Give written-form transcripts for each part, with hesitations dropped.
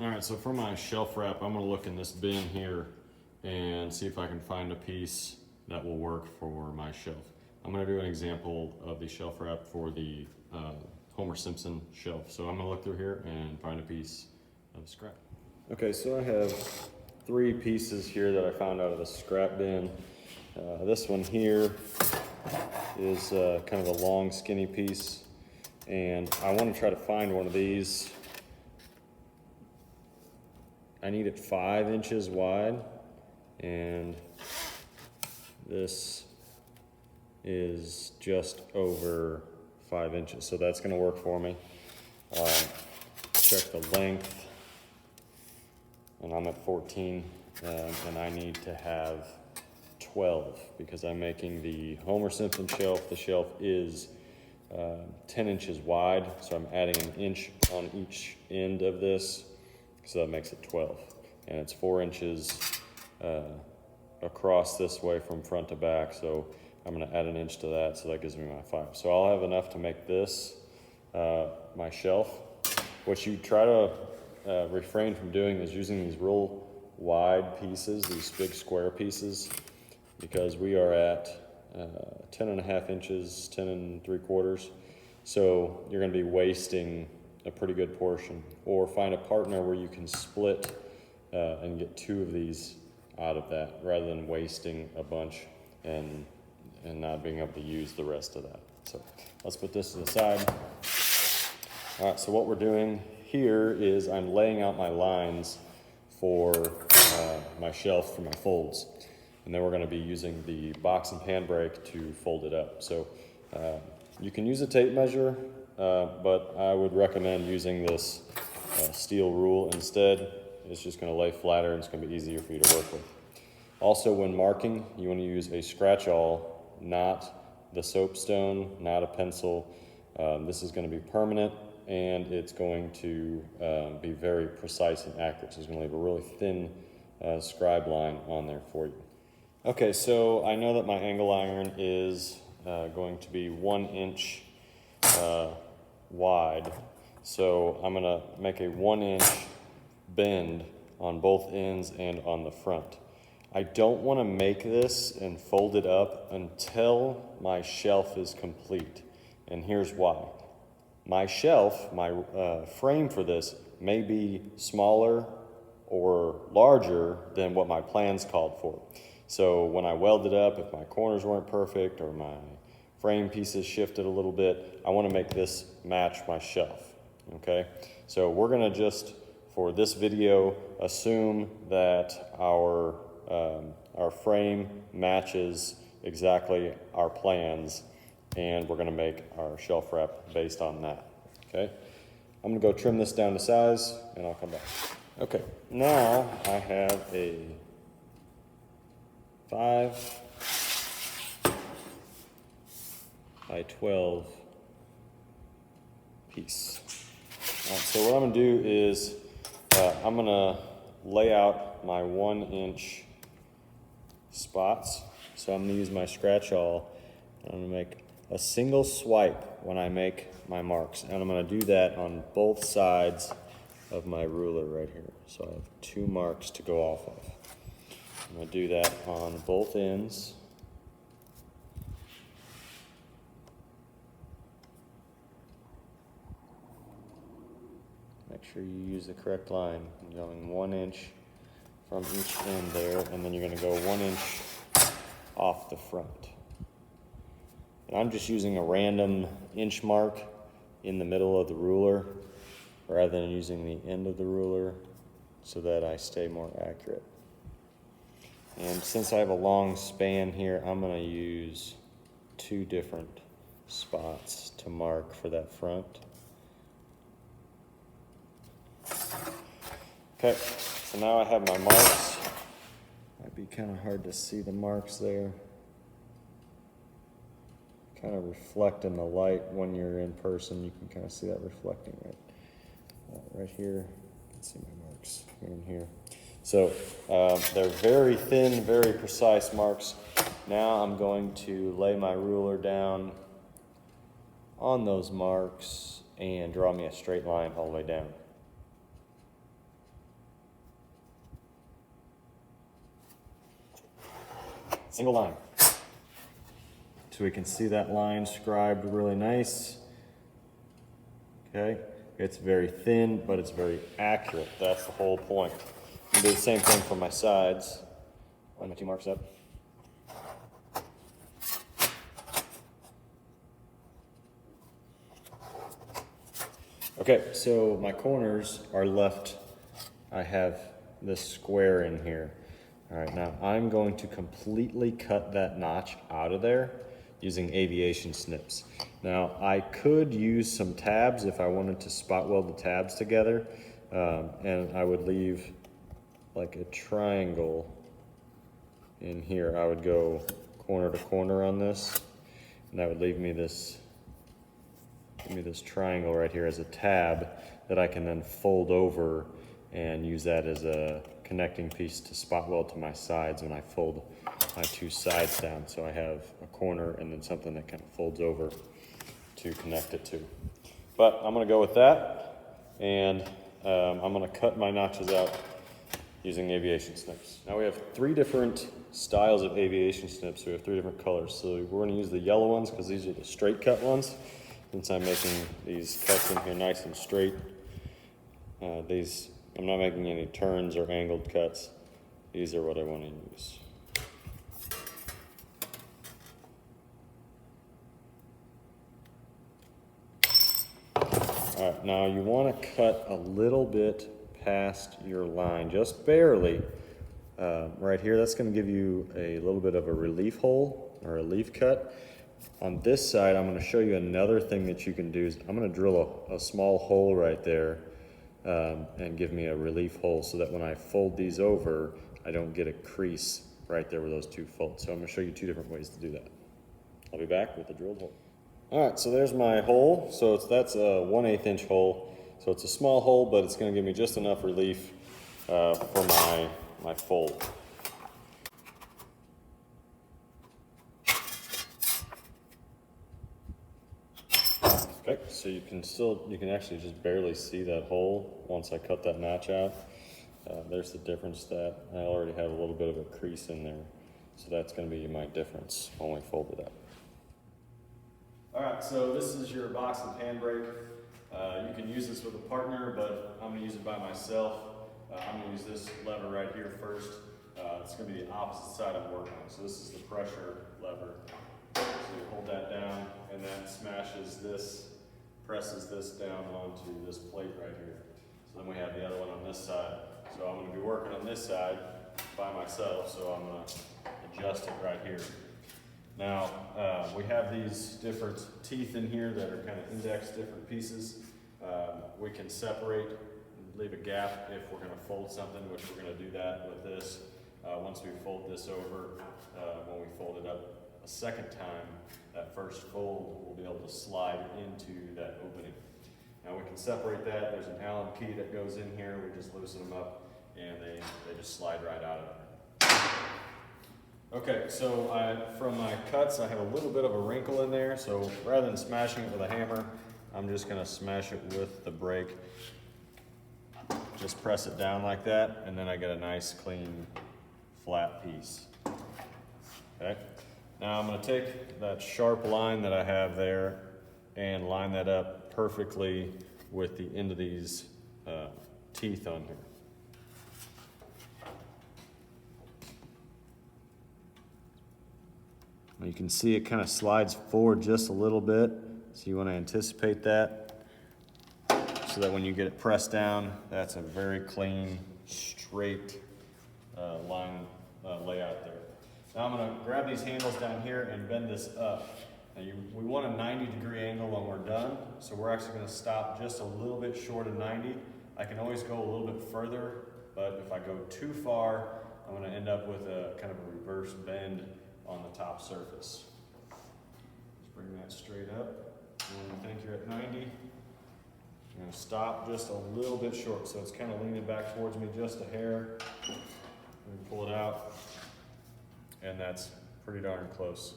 All right, so for my shelf wrap, I'm gonna look in this bin here and see if I can find a piece that will work for my shelf. I'm gonna do an example of the shelf wrap for the Homer Simpson shelf. So I'm gonna look through here and find a piece of scrap. Okay, so I have 3 pieces here that I found out of the scrap bin. This one here is kind of a long, skinny piece, and I want to try to find one of these. I need it 5 inches wide, and this is just over 5 inches, so that's going to work for me. Check the length, and I'm at 14, and I need to have 12 because I'm making the Homer Simpson shelf. The shelf is 10 inches wide, so I'm adding an inch on each end of this, so that makes it 12. And it's 4 inches across this way from front to back, so I'm gonna add an inch to that, so that gives me my 5. So I'll have enough to make this my shelf. What you try to refrain from doing is using these real wide pieces, these big square pieces, because we are at 10 and a half inches, 10 and 3/4. So you're gonna be wasting a pretty good portion. Or find a partner where you can split and get 2 of these out of that, rather than wasting a bunch and not being able to use the rest of that. So let's put this to the side. All right, so what we're doing here is I'm laying out my lines for my shelf for my folds. And then we're gonna be using the box and pan brake to fold it up. So you can use a tape measure, but I would recommend using this steel rule instead. It's just gonna lay flatter and it's gonna be easier for you to work with. Also, when marking, you wanna use a scratch-all, not the soapstone, not a pencil. This is gonna be permanent, and it's going to be very precise and accurate. So it's gonna leave a really thin scribe line on there for you. Okay, so I know that my angle iron is going to be 1 inch wide. So I'm gonna make a 1 inch bend on both ends and on the front. I don't wanna make this and fold it up until my shelf is complete. And here's why. My shelf, my frame for this may be smaller or larger than what my plans called for. So when I weld it up, if my corners weren't perfect or my frame pieces shifted a little bit, I want to make this match my shelf, okay? So we're gonna just, for this video, assume that our frame matches exactly our plans, and we're gonna make our shelf wrap based on that, okay? I'm gonna go trim this down to size, and I'll come back. Okay, now I have a 5 by 12 piece. All right, so what I'm gonna do is I'm gonna lay out my 1 inch spots. So I'm gonna use my scratch-all. I'm gonna make a single swipe when I make my marks. And I'm gonna do that on both sides of my ruler right here. So I have 2 marks to go off of. I'm gonna do that on both ends. Make sure you use the correct line. You're going 1 inch from each end there, and then you're gonna go 1 inch off the front. And I'm just using a random inch mark in the middle of the ruler rather than using the end of the ruler so that I stay more accurate. And since I have a long span here, I'm gonna use 2 different spots to mark for that front. Okay, so now I have my marks. Might be kind of hard to see the marks there. Kind of reflect in the light when you're in person. You can kind of see that reflecting right here. You can see my marks here and here. So they're very thin, very precise marks. Now I'm going to lay my ruler down on those marks and draw me a straight line all the way down. single line. So we can see that line scribed really nice. Okay, it's very thin, but it's very accurate. That's the whole point. I'll do the same thing for my sides. Line my 2 marks up. Okay, so my corners are left. I have this square in here. All right, now I'm going to completely cut that notch out of there using aviation snips. Now I could use some tabs if I wanted to spot weld the tabs together, and I would leave like a triangle in here. I would go corner to corner on this, and that would leave me this triangle right here as a tab that I can then fold over and use that as a connecting piece to spot weld to my sides when I fold my 2 sides down. So I have a corner and then something that kind of folds over to connect it to. But I'm gonna go with that, and I'm gonna cut my notches out using aviation snips. Now we have 3 different styles of aviation snips. We have 3 different colors. So we're gonna use the yellow ones because these are the straight cut ones. Since I'm making these cuts in here nice and straight, I'm not making any turns or angled cuts. These are what I want to use. All right, now you want to cut a little bit past your line, just barely. Right here, that's going to give you a little bit of a relief hole or a leaf cut. On this side, I'm going to show you another thing that you can do. Is I'm going to drill a small hole right there and give me a relief hole so that when I fold these over, I don't get a crease right there where those 2 fold. So I'm going to show you 2 different ways to do that. I'll be back with the drilled hole. All right, so there's my hole. So that's a 1/8 inch hole. So it's a small hole, but it's going to give me just enough relief for my fold. Okay, so you can actually just barely see that hole once I cut that notch out. There's the difference that I already have a little bit of a crease in there. So that's going to be my difference when we fold it up. All right, so this is your box and pan brake. You can use this with a partner, but I'm going to use it by myself. I'm going to use this lever right here first. It's going to be the opposite side I'm working on. So this is the pressure lever. So you hold that down, and that smashes this, presses this down onto this plate right here. So then we have the other one on this side. So I'm going to be working on this side by myself, so I'm going to adjust it right here. Now, we have these different teeth in here that are kind of indexed different pieces. We can separate and leave a gap if we're going to fold something, which we're going to do that with this. Once we fold this over, when we fold it up a second time, that first fold will be able to slide into that opening. Now we can separate that. There's an Allen key that goes in here. We just loosen them up and they just slide right out of there. Okay, so from my cuts, I have a little bit of a wrinkle in there. So rather than smashing it with a hammer, I'm just gonna smash it with the brake. Just press it down like that, and then I get a nice, clean, flat piece. Okay. Now I'm going to take that sharp line that I have there and line that up perfectly with the end of these teeth on here. Now you can see it kind of slides forward just a little bit, so you want to anticipate that so that when you get it pressed down, that's a very clean, straight line layout there. Now I'm going to grab these handles down here and bend this up. Now we want a 90-degree angle when we're done, so we're actually going to stop just a little bit short of 90. I can always go a little bit further, but if I go too far, I'm going to end up with a kind of a reverse bend on the top surface. Just bring that straight up. And when you think you're at 90, you're going to stop just a little bit short, so it's kind of leaning back towards me just a hair. And pull it out, and that's pretty darn close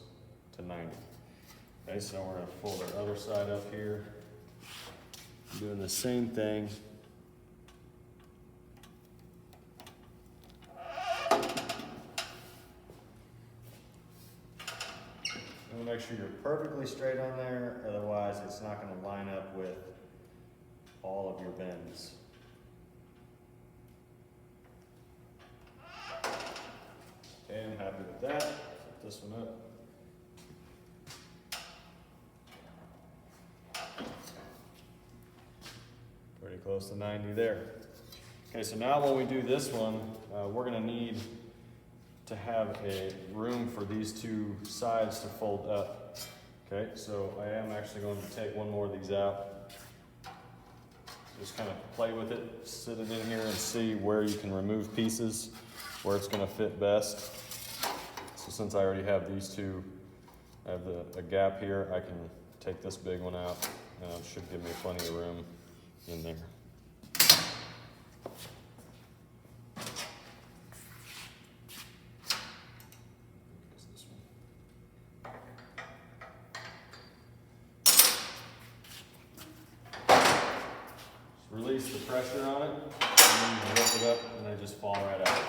to 90. Okay, so we're going to fold our other side up here, doing the same thing. wanna make sure you're perfectly straight on there, otherwise it's not gonna line up with all of your bends. Okay, I'm happy with that. Flip this one up. Pretty close to 90 there. Okay, so now when we do this one, we're gonna need to have a room for these two sides to fold up. Okay, so I am actually going to take one more of these out. Just kind of play with it, sit it in here and see where you can remove pieces, where it's gonna fit best. So since I already have these two, I have a gap here, I can take this big one out and it should give me plenty of room in there. Release the pressure on it, and then you lift it up, and they just fall right out.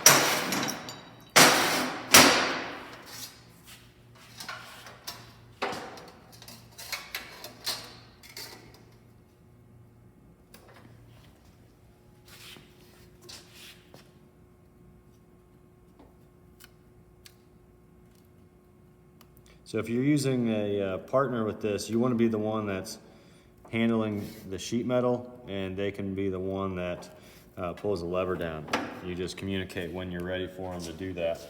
So if you're using a partner with this, you want to be the one that's handling the sheet metal, and they can be the one that pulls the lever down. You just communicate when you're ready for them to do that.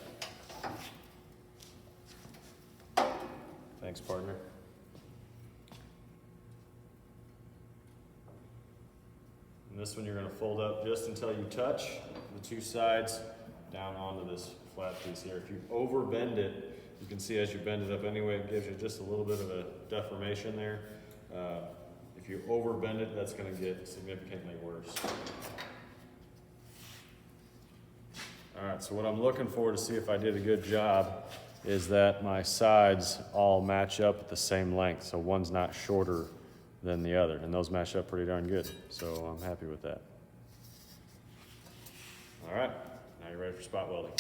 Thanks, partner. And this one you're going to fold up just until you touch the two sides down onto this flat piece here. If you over bend it, you can see as you bend it up anyway, it gives you just a little bit of a deformation there. If you over bend it, that's going to get significantly worse. All right, so what I'm looking for to see if I did a good job is that my sides all match up at the same length. So one's not shorter than the other, and those match up pretty darn good. So I'm happy with that. All right, now you're ready for spot welding.